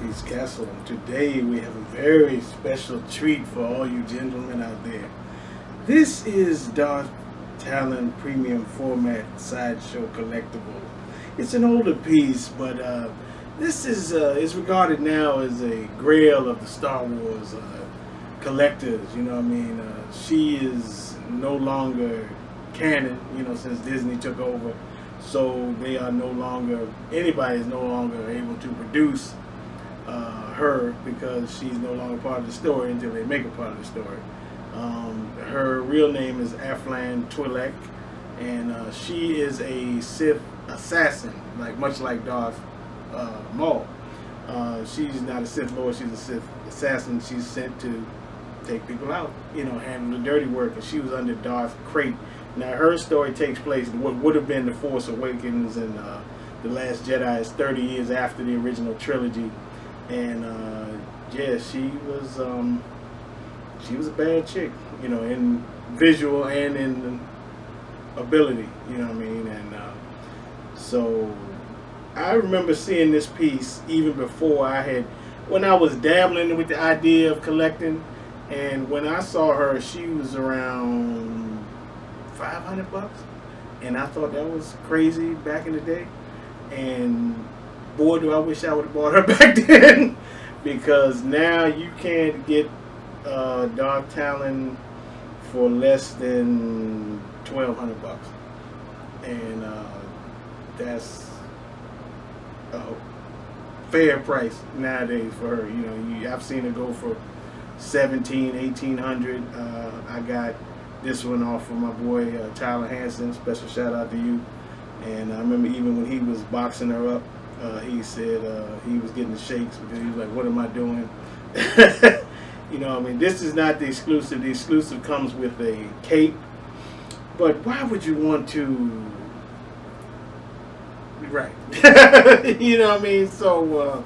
Peace Castle. Today we have a very special treat for all you gentlemen out there. This is Darth Talon Premium Format Sideshow Collectible. It's an older piece, but this is regarded now as a grail of the Star Wars collectors. You know what I mean? She is no longer canon, you know, since Disney took over. So they are no longer, anybody is no longer able to produce her because she's no longer part of the story until they make her part of the story. Her real name is Aflan Twi'lek, and she is a Sith assassin, much like Darth Maul. She's not a Sith Lord, she's a Sith assassin. She's sent to take people out, you know, handle the dirty work, and she was under Darth Krayt. Now her story takes place in what would have been The Force Awakens and The Last Jedi is 30 years after the original trilogy. And yeah, she was a bad chick, you know, in visual and in ability, you know what I mean? And so I remember seeing this piece even before when I was dabbling with the idea of collecting. And when I saw her, she was around $500, and I thought that was crazy back in the day. And boy, do I wish I would have bought her back then, because now you can't get Darth Talon for less than $1,200, and that's a fair price nowadays for her. You know, I've seen her go for $1,700, $1,800. I got this one off of my boy Tyler Hansen. Special shout out to you. And I remember even when he was boxing her up, he said he was getting the shakes because he was like, "What am I doing?" You know, I mean, this is not the exclusive. The exclusive comes with a cape. But why would you want to? Right. You know what I mean? So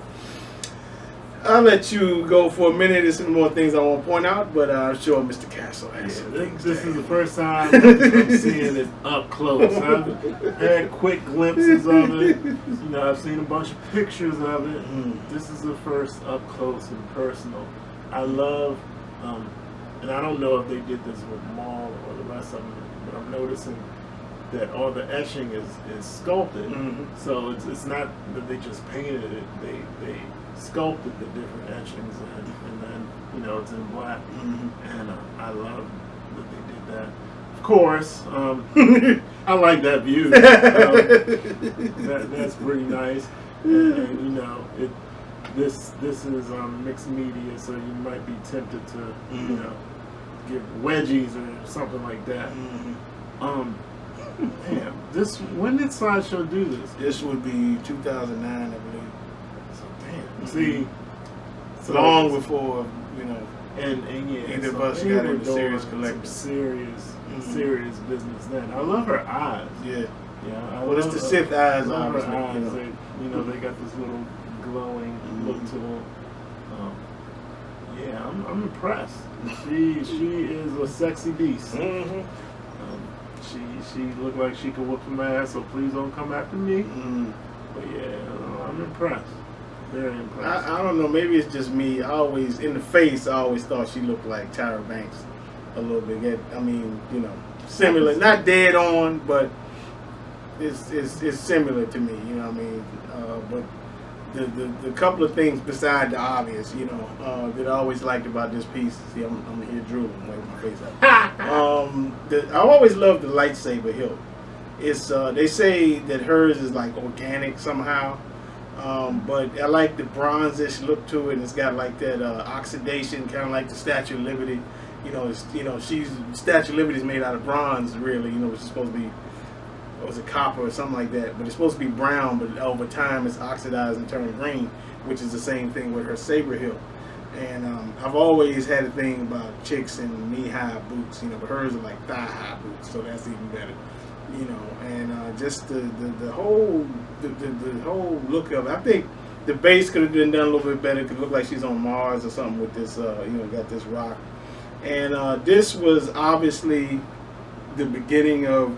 I'll let you go for a minute. There's some more things I want to point out, but I'm sure Mr. Castle has some things. This is the first time I'm seeing it up close. I've had quick glimpses of it. You know, I've seen a bunch of pictures of it. This is the first up close and personal. I love, and I don't know if they did this with Maul or the rest of them, but I'm noticing that all the etching is sculpted. So it's not that they just painted it. They sculpted the different etchings, and then, you know, it's in black. And I love that they did that. Of course, I like that view. That's pretty nice. And you know, this is mixed media, so you might be tempted to you know, get wedgies or something like that. Man, when did Sideshow do this? This would be 2009, I believe. See, so long before, you know, and yeah, either of us got into serious collecting. Serious business then. I love her eyes. Yeah. Yeah. Well, it's the Sith eyes, I love obviously. her eyes. You know. They got this little glowing look to them. Yeah, I'm impressed. She is a sexy beast. She looked like she could whoop some ass, so please don't come after me. But yeah, I'm impressed. Very impressed. I don't know, maybe it's just me. In the face, I always thought she looked like Tyra Banks a little bit. I mean, you know, similar. Not dead on, but it's similar to me, you know what I mean? But the couple of things beside the obvious, you know, that I always liked about this piece. See, I'm here drooling, waving my face out. I always loved the lightsaber hilt. It's they say that hers is like organic somehow. But I like the bronzish look to it, and it's got like that oxidation, kind of like the Statue of Liberty. Statue of Liberty is made out of bronze, really. You know, which is supposed to be, what was it, copper or something like that. But it's supposed to be brown, but over time it's oxidized and turned green, which is the same thing with her saber hilt. And I've always had a thing about chicks in knee-high boots, you know, but hers are like thigh-high boots, so that's even better. You know, and just the whole look of it. I think the base could have been done a little bit better. It could look like she's on Mars or something with this, got this rock. And this was obviously the beginning of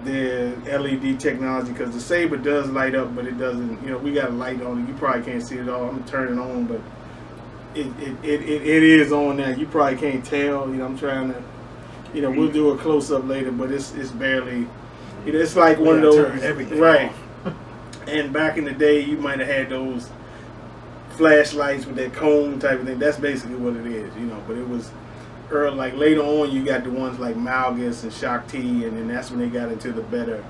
the LED technology, because the saber does light up, but it doesn't. You know, we got a light on it. You probably can't see it all. I'm turning it on, but it is on now. You probably can't tell. You know, I'm trying to. You know, we'll do a close up later, but it's barely. You know, it's like one of those. Right. And back in the day, you might have had those flashlights with that cone type of thing. That's basically what it is, you know. But it was early, like later on, you got the ones like Malgus and Shakti, and then that's when they got into the better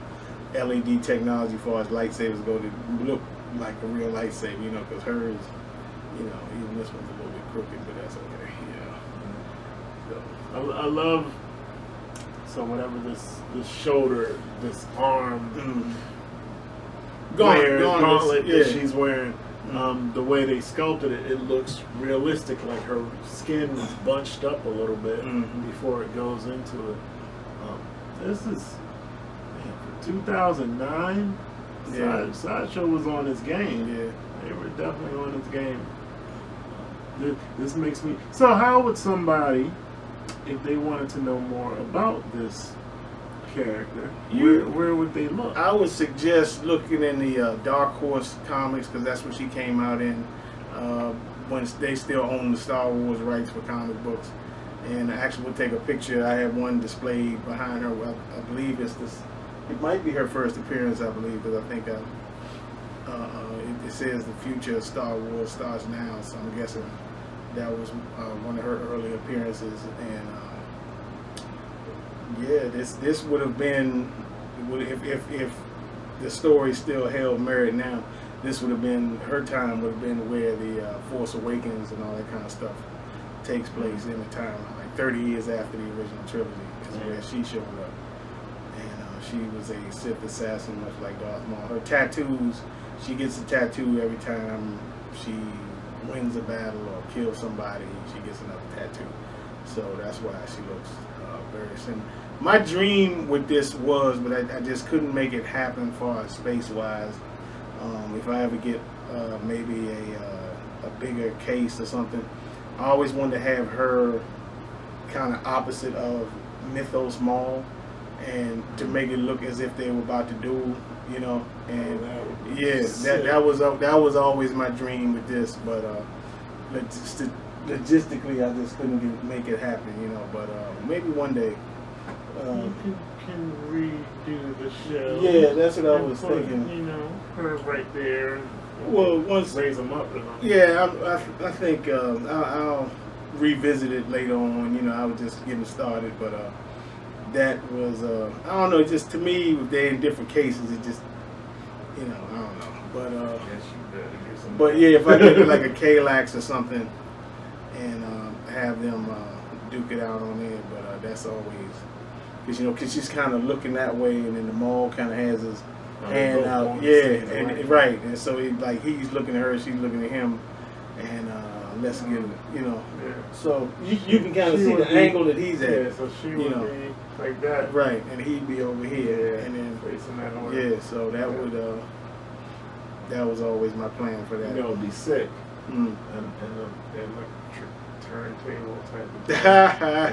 LED technology as far as lightsabers go. To look like a real lightsaber, you know, because hers, you know, even this one's a little bit crooked, but that's okay. Yeah. So I love. So whatever this shoulder, this arm. Gauntlet that she's wearing, the way they sculpted it, it looks realistic. Like her skin was bunched up a little bit before it goes into it. This is for 2009. Sideshow was on its game. Yeah, they were definitely on its game. This makes me. So how would somebody, if they wanted to know more about this character, where would they look? I would suggest looking in the Dark Horse comics, because that's what she came out in when they still own the Star Wars rights for comic books. And I actually would take a picture. I have one displayed behind her. I believe it's this. It might be her first appearance, I believe, because I think it says the future of Star Wars starts now. So I'm guessing that was one of her early appearances. And yeah, this would have been, if the story still held merit now, this would have been, her time would have been where the Force Awakens and all that kind of stuff takes place in the time, like 30 years after the original trilogy is where she showed up. And she was a Sith assassin, much like Darth Maul. Her tattoos, she gets a tattoo every time she wins a battle or kills somebody, she gets another tattoo. So that's why she looks very similar. My dream with this was, but I just couldn't make it happen far as space-wise. If I ever get maybe a bigger case or something, I always wanted to have her kind of opposite of Mythos Maul, and to make it look as if they were about to duel, you know. And yeah, that was always my dream with this, but logistically I just couldn't make it happen, you know. But maybe one day. You can redo the show. Yeah, that's what I was thinking. You know, her right there. Well, once raise them up. Yeah, I think I'll revisit it later on. You know, I was just getting started, but that was I don't know. Just to me, they're in different cases. It just, you know, I don't know. But but yeah, if I get like a Kalax or something, and have them duke it out on there, but that's always. Because she's kind of looking that way, and then the Maul kind of has his hand out. Yeah, and right. And so he's looking at her, she's looking at him, and let's get, you know. Yeah. So you can kind of see the angle that he's at. Yeah, so she would be like that. Right, and he'd be over here, yeah, and then facing that way. Yeah, so that would that was always my plan for that. You know, it'd be sick. And turntable type of thing.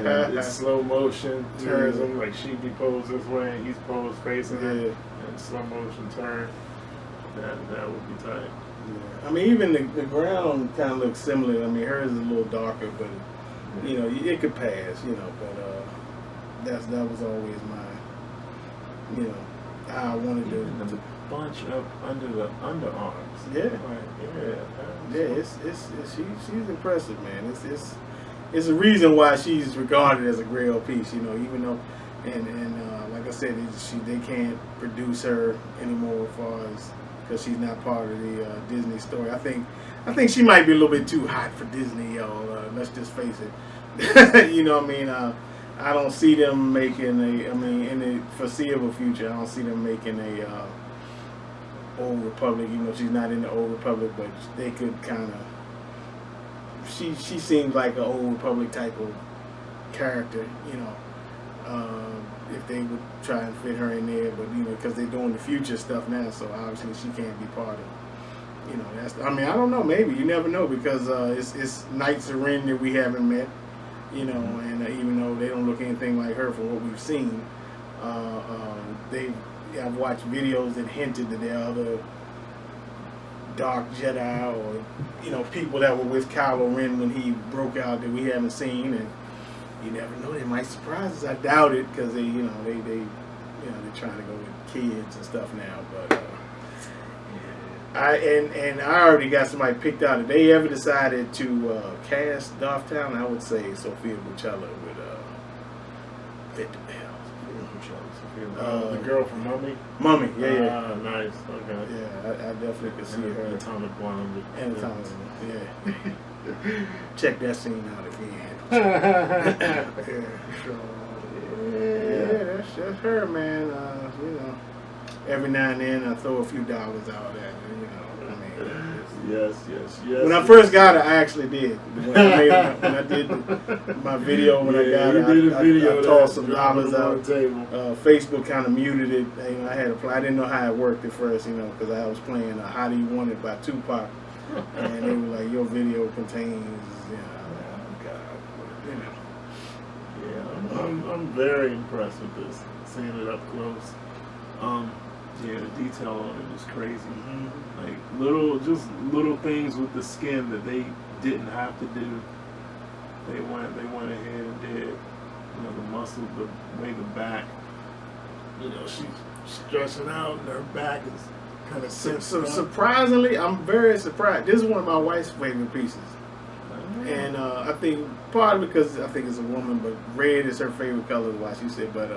And it's slow motion, turns him like she'd be posed this way and he's posed facing her, and slow motion turn. That would be tight. Yeah. I mean, even the ground kind of looks similar. I mean, hers is a little darker, but you know, it could pass. You know, but that was always my, you know, how I wanted to. The bunch up under the underarms. Yeah. Yeah, she's impressive, man. It's a reason why she's regarded as a Grail piece, you know. Even though, and like I said, they can't produce her anymore as far as because she's not part of the Disney story. I think she might be a little bit too hot for Disney, y'all. Let's just face it. You know what I mean? I don't see them making in the foreseeable future, I don't see them making a Old Republic. You know, she's not in the Old Republic, but they could kind of. She seems like an Old Republic type of character, you know. If they would try and fit her in there, but you know, because they're doing the future stuff now, so obviously she can't be part of. You know, that's. I mean, I don't know. Maybe you never know because it's Knights of Ren that we haven't met. You know, and even though they don't look anything like her from what we've seen, I've watched videos that hinted that there are other Dark Jedi or people that were with Kylo Ren when he broke out that we haven't seen, and you never know, they might surprise us. I doubt it because they're trying to go with kids and stuff now, but I already got somebody picked out. If they ever decided to cast Darth Talon, I would say Sophia Bucella would fit the bill. The girl from Mummy? Mummy, yeah. Ah, nice. Okay. Yeah, I definitely could see her. Atomic Blonde. Atomic, yeah. Check that scene out again. Yeah, that's her, man. Every now and then I throw a few dollars out at her, Yes. When I first got her, I actually did. When I did my video, I tossed some dollars out. Facebook kind of muted it. I had to play. I didn't know how it worked at first, because I was playing "How Do You Want It" by Tupac, and they were like, "Your video contains." I'm very impressed with this. Seeing it up close. Yeah, the detail on it is crazy. Mm-hmm. Like little things with the skin that they didn't have to do. They went ahead and did. The muscle, the way the back. She's stretching out, and her back is kind of so surprisingly, I'm very surprised. This is one of my wife's favorite pieces. And I think part of it because I think it's a woman, but red is her favorite color to watch. You said, but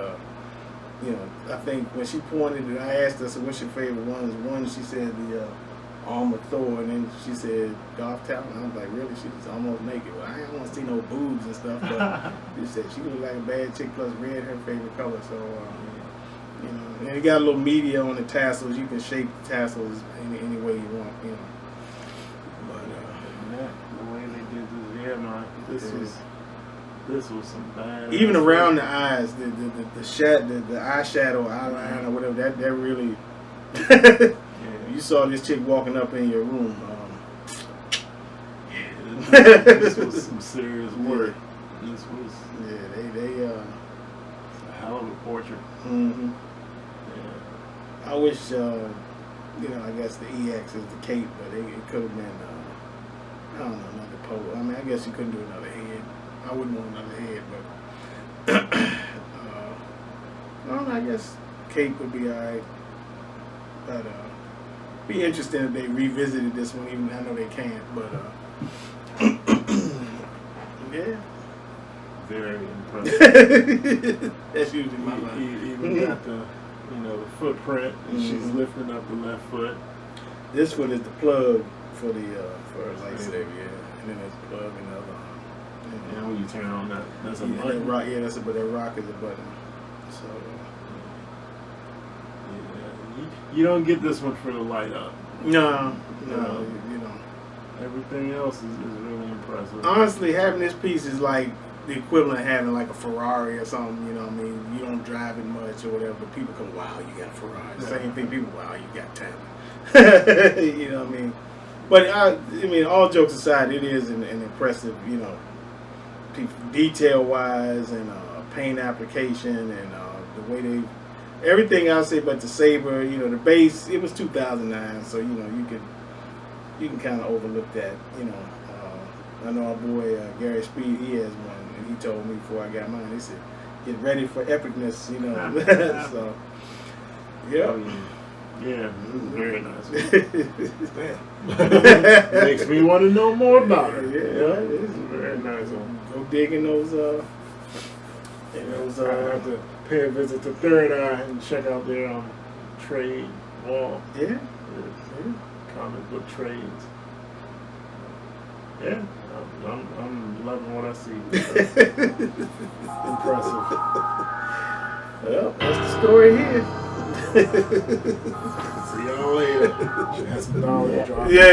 I think when she pointed it, I asked her, so what's your favorite ones? One, she said the arm of Thor, and then she said Darth Talon. I was like, really? She was almost naked. Well, I didn't want to see no boobs and stuff, but she said she looked like a bad chick, plus red her favorite color. So, and it got a little media on the tassels. You can shape the tassels any way you want, But the way they did this, this was some bad. Even around the eyes, the eyeshadow, eyeliner, or whatever, that really. You saw this chick walking up in your room. This was some serious work. This was they a hell of a portrait. Mm-hmm. Yeah. I wish I guess the EX is the cape, but it could have been I don't know, another pole. I mean, I guess you couldn't do another head. I wouldn't want another head, but I don't know, I guess cape would be alright. But be interesting if they revisited this one, even I know they can't, but yeah. Very impressive. That's usually my line. Even got the the footprint, and she's lifting up the left foot. This one is the plug for the for a lightsaber, and then there's a plug in the other arm. And when you turn on that's a button. That rock, but that rock is a button. So you don't get this one for the light up. No. Everything else is really impressive. Honestly, having this piece is like the equivalent of having like a Ferrari or something. You you don't drive it much or whatever, but people come, wow, you got a Ferrari. Yeah. Same thing, people, wow, you got talent. But all jokes aside, it is an impressive, detail-wise and paint application and the way they, everything I'll say, but the saber, the base, it was 2009, so you can kind of overlook that. I know our boy Gary Speed, he has one, and he told me before I got mine, he said, "Get ready for epicness," So, yeah. Yeah, very nice. Makes me want to know more about it. Yeah, it's a very nice one. Go dig in those. I have to pay a visit to Third Eye and check out their trade wall. Yeah. Comic book trades. Yeah, I'm loving what I see. Impressive. Well, that's the story here. See y'all later. She has some dollars dropped. Yeah.